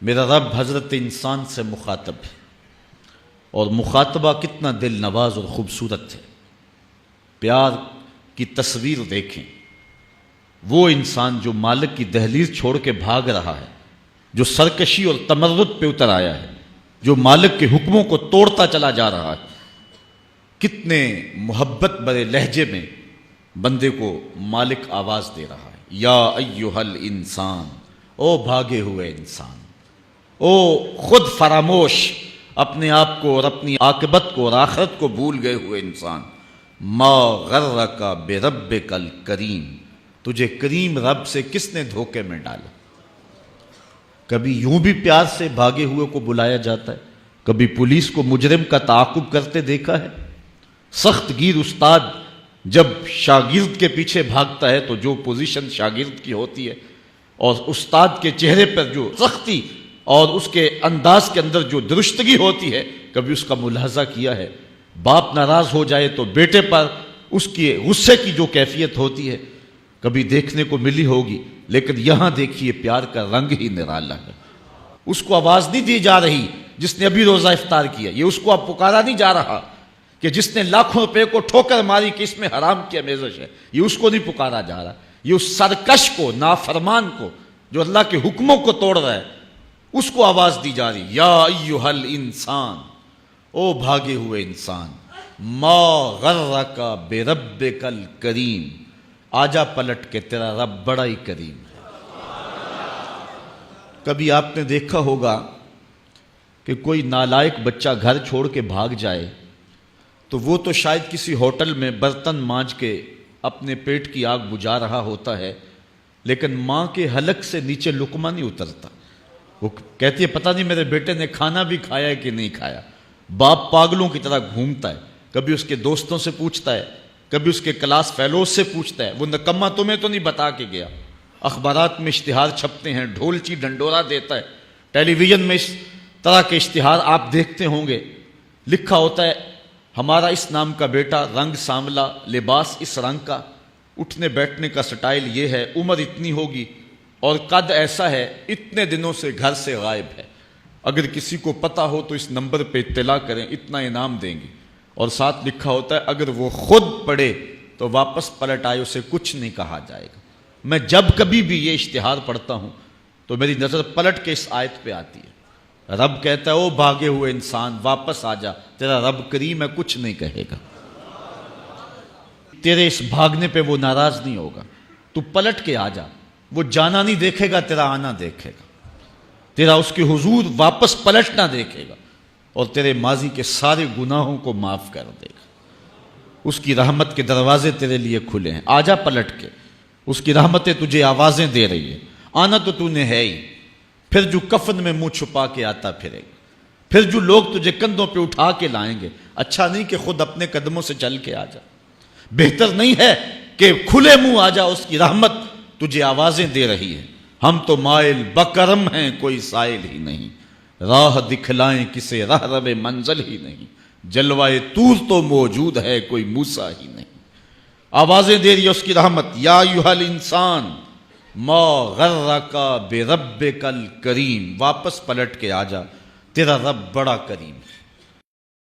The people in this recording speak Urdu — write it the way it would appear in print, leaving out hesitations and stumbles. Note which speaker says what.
Speaker 1: میرا رب حضرت انسان سے مخاطب ہے، اور مخاطبہ کتنا دل نواز اور خوبصورت ہے۔ پیار کی تصویر دیکھیں، وہ انسان جو مالک کی دہلیز چھوڑ کے بھاگ رہا ہے، جو سرکشی اور تمرد پہ اتر آیا ہے، جو مالک کے حکموں کو توڑتا چلا جا رہا ہے، کتنے محبت برے لہجے میں بندے کو مالک آواز دے رہا ہے، یا ایھا الانسان، او بھاگے ہوئے انسان، او خود فراموش، اپنے آپ کو اور اپنی عاقبت کو اور آخرت کو بھول گئے ہوئے انسان، ما غرک بربک الکریم، تجھے کریم رب سے کس نے دھوکے میں ڈالا؟ کبھی یوں بھی پیار سے بھاگے ہوئے کو بلایا جاتا ہے، کبھی پولیس کو مجرم کا تعاقب کرتے دیکھا ہے۔ سخت گیر استاد جب شاگرد کے پیچھے بھاگتا ہے تو جو پوزیشن شاگرد کی ہوتی ہے اور استاد کے چہرے پر جو سختی اور اس کے انداز کے اندر جو درستگی ہوتی ہے، کبھی اس کا ملاحظہ کیا ہے؟ باپ ناراض ہو جائے تو بیٹے پر اس کی غصے کی جو کیفیت ہوتی ہے کبھی دیکھنے کو ملی ہوگی، لیکن یہاں دیکھیے پیار کا رنگ ہی نرالا ہے۔ اس کو آواز نہیں دی جا رہی جس نے ابھی روزہ افطار کیا، یہ اس کو اب پکارا نہیں جا رہا کہ جس نے لاکھوں روپے کو ٹھوکر ماری کہ اس میں حرام کی آمیزش ہے، یہ اس کو نہیں پکارا جا رہا، یہ اس سرکش کو، نافرمان کو جو اللہ کے حکموں کو توڑ رہا ہے، اس کو آواز دی جا رہی، یا ایھا الانسان، او بھاگے ہوئے انسان، ما غرک بربک الکریم، آجا پلٹ کے، تیرا رب بڑا ہی کریم ہے۔ کبھی آپ نے دیکھا ہوگا کہ کوئی نالائق بچہ گھر چھوڑ کے بھاگ جائے تو وہ تو شاید کسی ہوٹل میں برتن مانج کے اپنے پیٹ کی آگ بجھا رہا ہوتا ہے، لیکن ماں کے حلق سے نیچے لقمہ نہیں اترتا۔ وہ کہتی ہے پتہ نہیں میرے بیٹے نے کھانا بھی کھایا ہے کہ نہیں کھایا۔ باپ پاگلوں کی طرح گھومتا ہے، کبھی اس کے دوستوں سے پوچھتا ہے، کبھی اس کے کلاس فیلوز سے پوچھتا ہے، وہ نکمہ تمہیں تو نہیں بتا کے گیا۔ اخبارات میں اشتہار چھپتے ہیں، ڈھولچی ڈنڈورا دیتا ہے، ٹیلی ویژن میں اس طرح کے اشتہار آپ دیکھتے ہوں گے، لکھا ہوتا ہے ہمارا اس نام کا بیٹا، رنگ سانولا، لباس اس رنگ کا، اٹھنے بیٹھنے کا سٹائل یہ ہے، عمر اتنی ہوگی اور قد ایسا ہے، اتنے دنوں سے گھر سے غائب ہے، اگر کسی کو پتہ ہو تو اس نمبر پہ اطلاع کریں، اتنا انعام دیں گے۔ اور ساتھ لکھا ہوتا ہے اگر وہ خود پڑھے تو واپس پلٹ آئے اسے کچھ نہیں کہا جائے گا۔ میں جب کبھی بھی یہ اشتہار پڑھتا ہوں تو میری نظر پلٹ کے اس آیت پہ آتی ہے، رب کہتا ہے او بھاگے ہوئے انسان واپس آ جا، تیرا رب کریم ہے، کچھ نہیں کہے گا، تیرے اس بھاگنے پہ وہ ناراض نہیں ہوگا، تو پلٹ کے آ جا، وہ جانا نہیں دیکھے گا، تیرا آنا دیکھے گا، تیرا اس کے حضور واپس پلٹنا دیکھے گا اور تیرے ماضی کے سارے گناہوں کو معاف کر دے گا۔ اس کی رحمت کے دروازے تیرے لیے کھلے ہیں، آجا پلٹ کے، اس کی رحمتیں تجھے آوازیں دے رہی ہیں، آنا تو نے ہے ہی۔ پھر جو کفن میں منہ چھپا کے آتا پھرے گا، پھر جو لوگ تجھے کندھوں پہ اٹھا کے لائیں گے، اچھا نہیں کہ خود اپنے قدموں سے چل کے آ جا، بہتر نہیں ہے کہ کھلے منہ آ جا، اس کی رحمت تجھے آوازیں دے رہی ہے۔ ہم تو مائل بکرم ہیں، کوئی سائل ہی نہیں، راہ دکھلائیں کسے راہ رب منزل ہی نہیں، جلوائے طور تو موجود ہے، کوئی موسیٰ ہی نہیں۔ آوازیں دے رہی ہے اس کی رحمت، یا ایھا الانسان ما غرک بربک الکریم، واپس پلٹ کے آ جا، تیرا رب بڑا کریم ہے۔